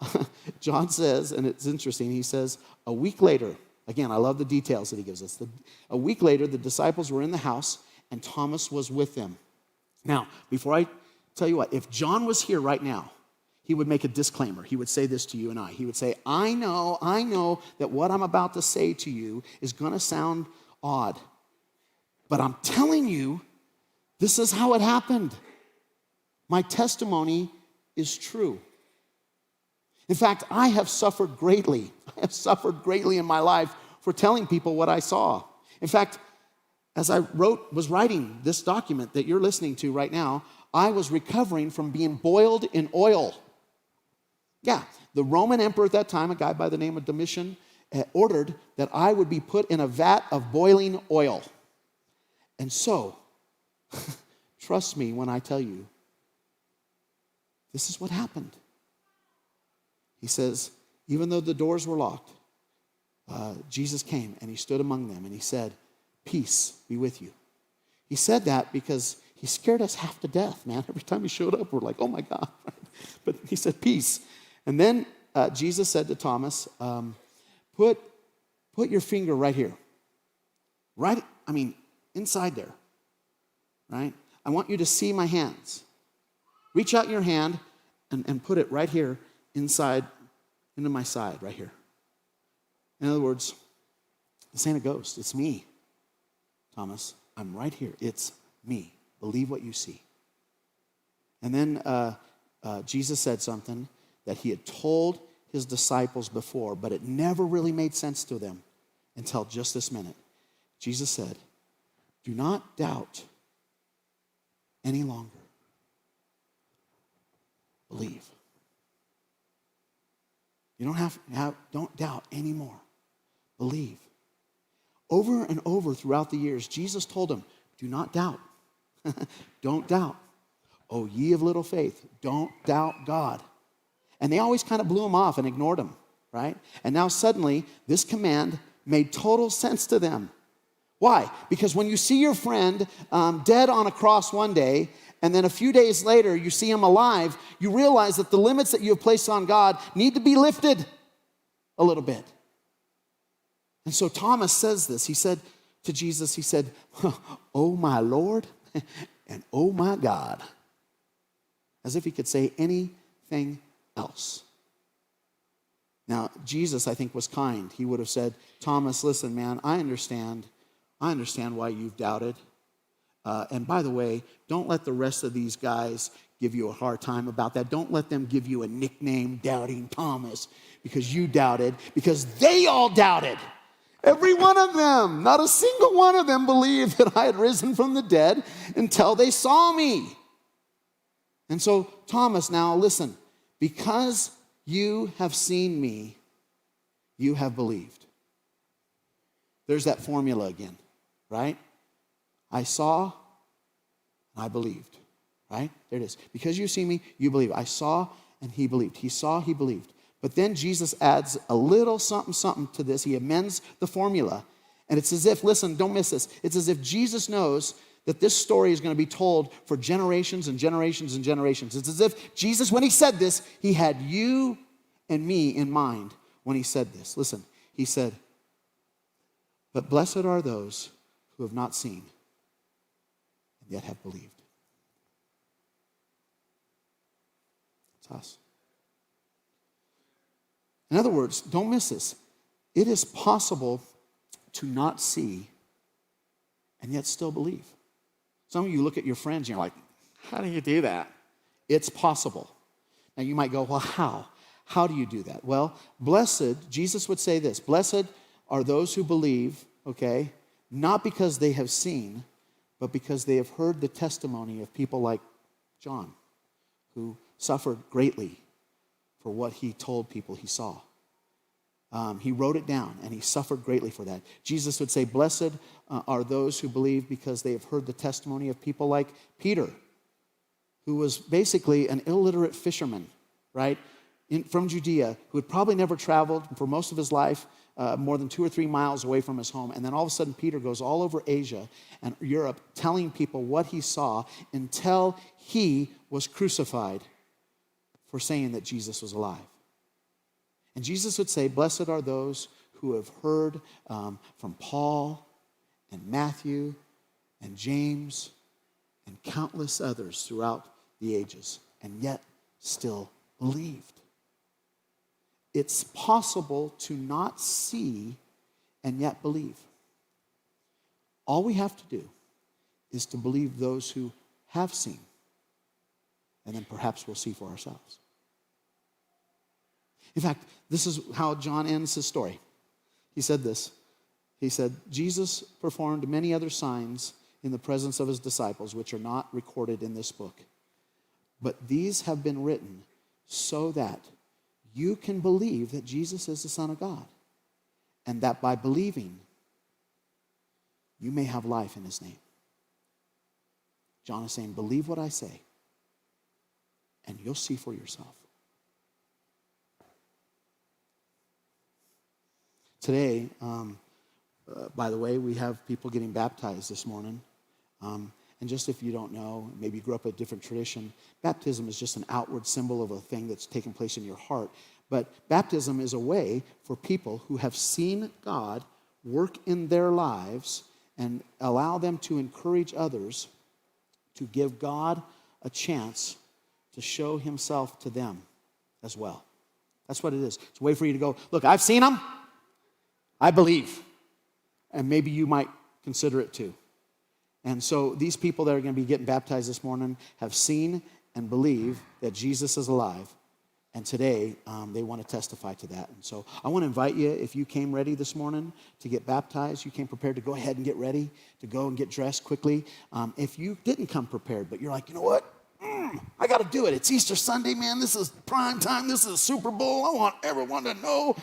John says, and it's interesting, he says, a week later, again, I love the details that he gives us. A week later, the disciples were in the house, and Thomas was with them. Now, before I tell you what, if John was here right now, he would make a disclaimer. He would say this to you and I. He would say, I know that what I'm about to say to you is going to sound odd. But I'm telling you, this is how it happened. My testimony is true. In fact, I have suffered greatly. I have suffered greatly in my life for telling people what I saw. In fact, as I was writing this document that you're listening to right now, I was recovering from being boiled in oil. Yeah, the Roman emperor at that time, a guy by the name of Domitian, ordered that I would be put in a vat of boiling oil. And so, trust me when I tell you, this is what happened. He says, even though the doors were locked, Jesus came and he stood among them and he said, "Peace be with you." He said that because he scared us half to death, man. Every time he showed up, we're like, oh my God. But he said, "Peace." And then Jesus said to Thomas, put your finger right here. Inside there, right? I want you to see my hands. Reach out your hand and put it right here inside, into my side, right here. In other words, this ain't a ghost, it's me, Thomas. I'm right here, it's me. Believe what you see. And then Jesus said something that he had told his disciples before, but it never really made sense to them until just this minute. Jesus said, "Do not doubt any longer. Believe." You don't doubt anymore. Believe. Over and over throughout the years, Jesus told them, do not doubt. Don't doubt. Oh, ye of little faith, don't doubt God. And they always kind of blew him off and ignored him, right? And now suddenly, this command made total sense to them. Why? Because when you see your friend dead on a cross one day, and then a few days later you see him alive, you realize that the limits that you have placed on God need to be lifted a little bit. And so Thomas says this. He said to Jesus, he said, "Oh my Lord and oh my God." As if he could say anything else. Now, Jesus, I think, was kind. He would have said, "Thomas, listen, man, I understand why you've doubted. And by the way, don't let the rest of these guys give you a hard time about that. Don't let them give you a nickname, Doubting Thomas, because you doubted, because they all doubted. Every one of them, not a single one of them believed that I had risen from the dead until they saw me." And so, Thomas, now listen, because you have seen me, you have believed. There's that formula again. right? I saw, and I believed, right? There it is. Because you see me, you believe. I saw, and he believed. He saw, he believed. But then Jesus adds a little something, something to this. He amends the formula. And it's as if, listen, don't miss this. It's as if Jesus knows that this story is going to be told for generations and generations and generations. It's as if Jesus, when he said this, he had you and me in mind when he said this. Listen, he said, but blessed are those who have not seen and yet have believed. It's us. In other words, don't miss this. It is possible to not see and yet still believe. Some of you look at your friends and you're like, how do you do that? It's possible. Now you might go, well, how? How do you do that? Well, blessed, Jesus would say this, blessed are those who believe, okay, not because they have seen, but because they have heard the testimony of people like John, who suffered greatly for what he told people he saw. He wrote it down, and he suffered greatly for that. Jesus would say, blessed are those who believe because they have heard the testimony of people like Peter, who was basically an illiterate fisherman, right, from Judea, who had probably never traveled for most of his life more than 2 or 3 miles away from his home. And then all of a sudden, Peter goes all over Asia and Europe telling people what he saw until he was crucified for saying that Jesus was alive. And Jesus would say, blessed are those who have heard from Paul and Matthew and James and countless others throughout the ages, and yet still believed. It's possible to not see and yet believe. All we have to do is to believe those who have seen, and then perhaps we'll see for ourselves. In fact, this is how John ends his story. He said this. He said, Jesus performed many other signs in the presence of his disciples, which are not recorded in this book. But these have been written so that you can believe that Jesus is the Son of God, and that by believing, you may have life in his name. John is saying, believe what I say, and you'll see for yourself. Today, by the way, we have people getting baptized this morning. And just if you don't know, maybe you grew up a different tradition, baptism is just an outward symbol of a thing that's taken place in your heart. But baptism is a way for people who have seen God work in their lives and allow them to encourage others to give God a chance to show himself to them as well. That's what it is. It's a way for you to go, look, I've seen him. I believe. And maybe you might consider it too. And so these people that are going to be getting baptized this morning have seen and believe that Jesus is alive. And today, they want to testify to that. And so I want to invite you, if you came ready this morning to get baptized, you came prepared to go ahead and get ready, to go and get dressed quickly. If you didn't come prepared, but you're like, you know what? I got to do it. It's Easter Sunday, man. This is prime time. This is Super Bowl. I want everyone to know.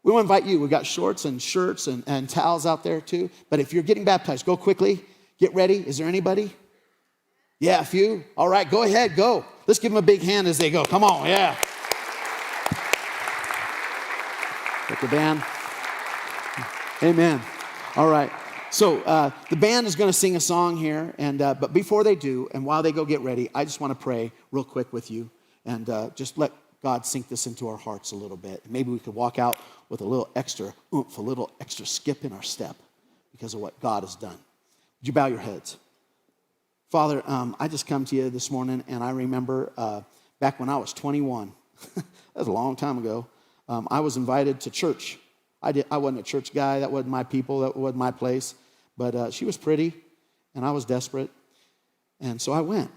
We want to invite you. We've got shorts and shirts and towels out there too. But if you're getting baptized, go quickly. Get ready. Is there anybody? Yeah, a few. All right, go ahead, go. Let's give them a big hand as they go. Come on, yeah. Get the band. Amen. All right. So the band is going to sing a song here, and but before they do, and while they go get ready, I just want to pray real quick with you, and just let God sink this into our hearts a little bit. Maybe we could walk out with a little extra oomph, a little extra skip in our step because of what God has done. Would you bow your heads? Father, I just come to you this morning, and I remember back when I was 21. That was a long time ago. I was invited to church. I wasn't a church guy. That wasn't my people. That wasn't my place. But she was pretty, and I was desperate. And so I went,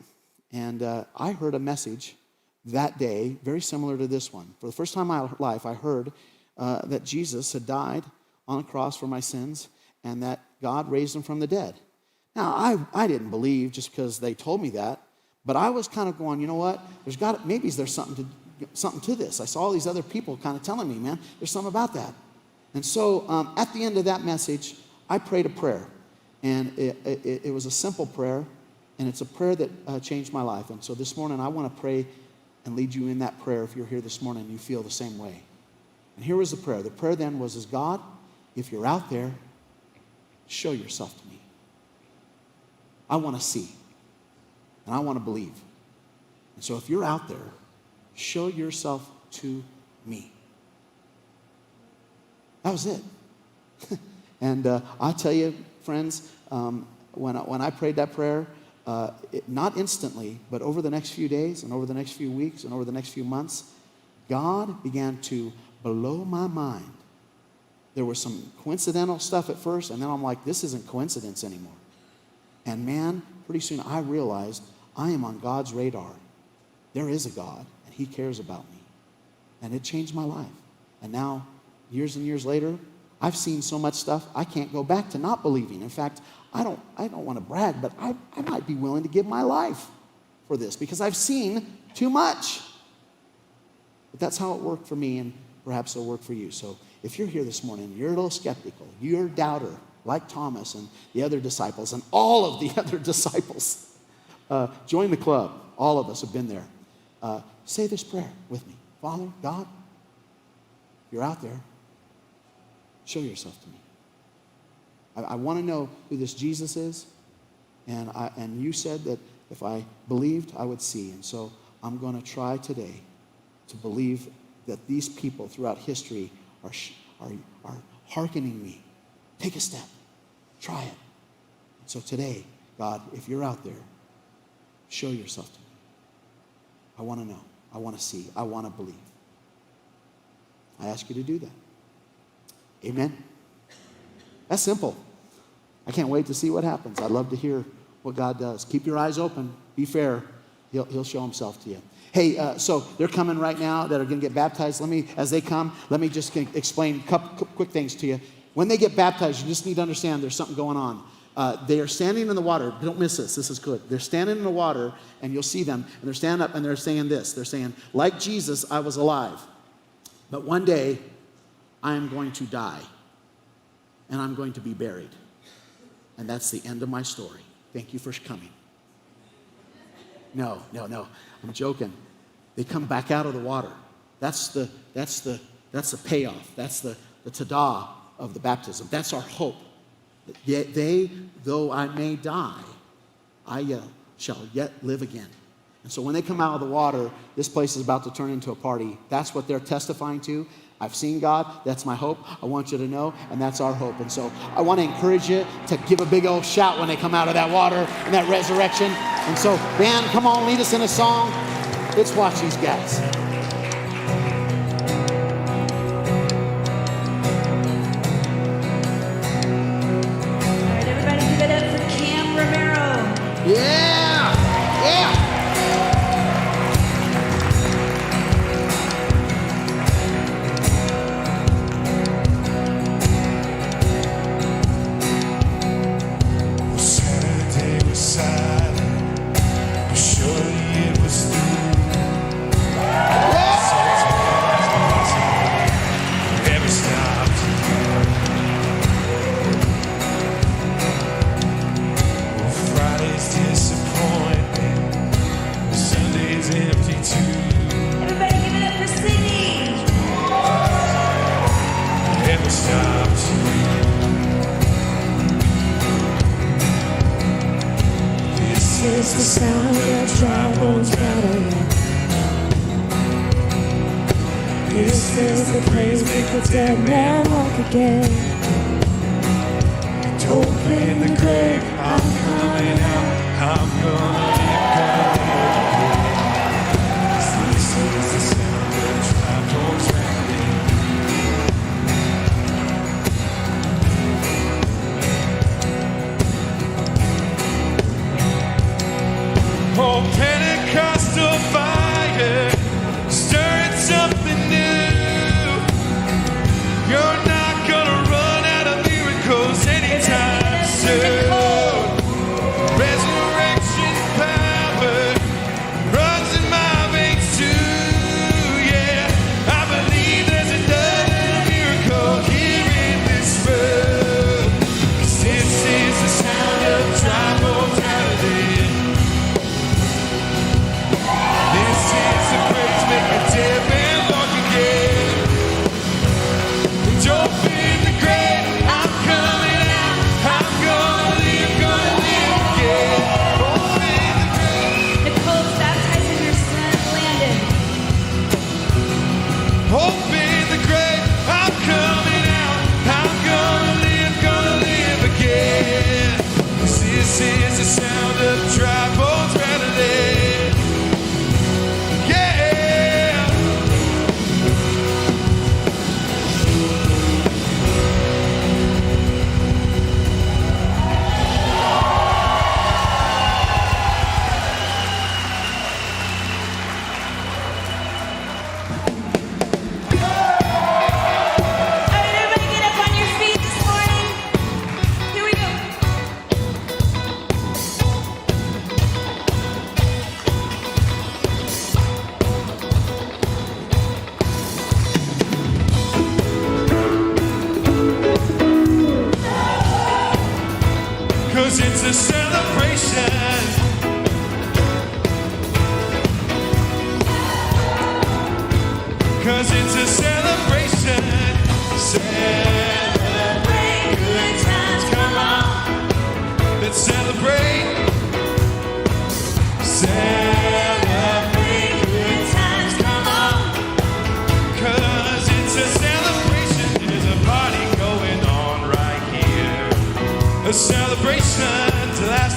and I heard a message that day very similar to this one. For the first time in my life, I heard that Jesus had died on a cross for my sins and that God raised him from the dead. Now, I didn't believe just because they told me that, but I was kind of going, you know what? Maybe there's something to this. I saw all these other people kind of telling me, man, there's something about that. And so at the end of that message, I prayed a prayer. And it was a simple prayer, and it's a prayer that changed my life. And so this morning, I want to pray and lead you in that prayer if you're here this morning and you feel the same way. And here was the prayer. The prayer then was, God, if you're out there, show yourself to me. I want to see, and I want to believe. And so if you're out there, show yourself to me. That was it. And I'll tell you, friends, when I prayed that prayer, not instantly, but over the next few days and over the next few weeks and over the next few months, God began to blow my mind. There was some coincidental stuff at first, and then I'm like, this isn't coincidence anymore. And man, pretty soon I realized I am on God's radar. There is a God, and he cares about me. And it changed my life. And now, years and years later, I've seen so much stuff, I can't go back to not believing. In fact, I don't want to brag, but I might be willing to give my life for this because I've seen too much. But that's how it worked for me, and perhaps it'll work for you. So if you're here this morning, you're a little skeptical, you're a doubter, like Thomas and the other disciples and all of the other disciples, join the club. All of us have been there. Say this prayer with me. Father, God, if you're out there, show yourself to me. I want to know who this Jesus is, and you said that if I believed, I would see. And so I'm going to try today to believe that these people throughout history are hearkening me. Take a step. Try it. So today, God, if you're out there, show yourself to me. I want to know. I want to see. I want to believe. I ask you to do that. Amen. That's simple. I can't wait to see what happens. I'd love to hear what God does. Keep your eyes open. Be fair. He'll show himself to you. Hey, so they're coming right now that are going to get baptized. As they come, let me just explain a couple quick things to you. When they get baptized, you just need to understand there's something going on. They are standing in the water. Don't miss this. This is good. They're standing in the water, and you'll see them. And they're standing up, and they're saying this. They're saying, like Jesus, I was alive. But one day, I am going to die. And I'm going to be buried. And that's the end of my story. Thank you for coming. No. I'm joking. They come back out of the water. That's the payoff. That's the tada of the baptism. That's our hope. Yet though I may die, I shall yet live again. And so when they come out of the water, this place is about to turn into a party. That's what they're testifying to. I've seen God. That's my hope. I want you to know, and that's our hope. And so I want to encourage you to give a big old shout when they come out of that water and that resurrection. And so, band, come on, lead us in a song. Let's watch these guys. All right, everybody give it up for Cam Romero. Yeah! Saturday was silent, but surely it was through. Never stopped. Well, Friday's disappointment, Sunday's empty too. Everybody give it up for Sydney. Never stopped. This is the sound of dry bones rattling. This is the praise make the dead man walk again. Open the grave, I'm coming out, I'm gonna live God. This is the sound of dry bones rattling. Oh, Pentecostal fire, stirring something new. You're not gonna run out of miracles anytime soon. Resurrection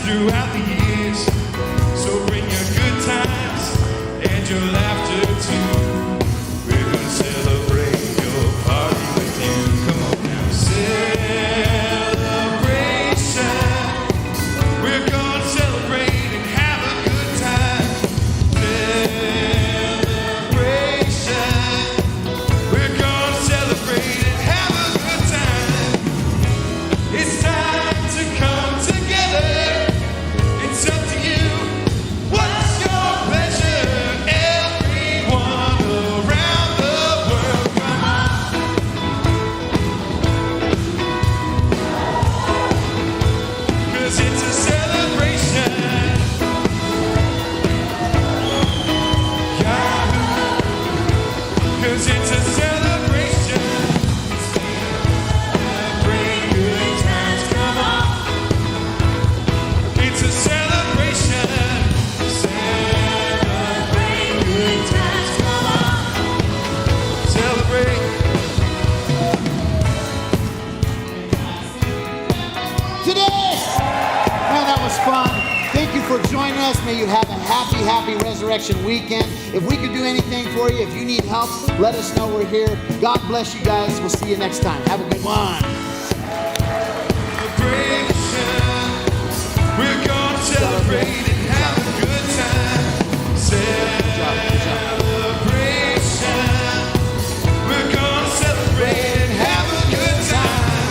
throughout the years. So bring your good times and your laughter too. We're gonna celebrate your party with you. Come on now, celebration. We're gonna celebrate and have a good time. Celebration. We're gonna celebrate and have a good time. It's time to come together. It's up to you. What's your pleasure? Everyone around the world, come on. 'Cause it's a celebration. Yeah. 'Cause it's a celebration. Celebrate good times, come on. It's a celebration. Celebrate good times, come on. Celebrate. Today. Man, that was fun. Thank you for joining us. May you have a happy, happy resurrection weekend. If we could do anything for you, if you need help, let us know we're here. God bless you guys. We'll see you next time. Have a good one. Celebration. We're gonna celebrate it.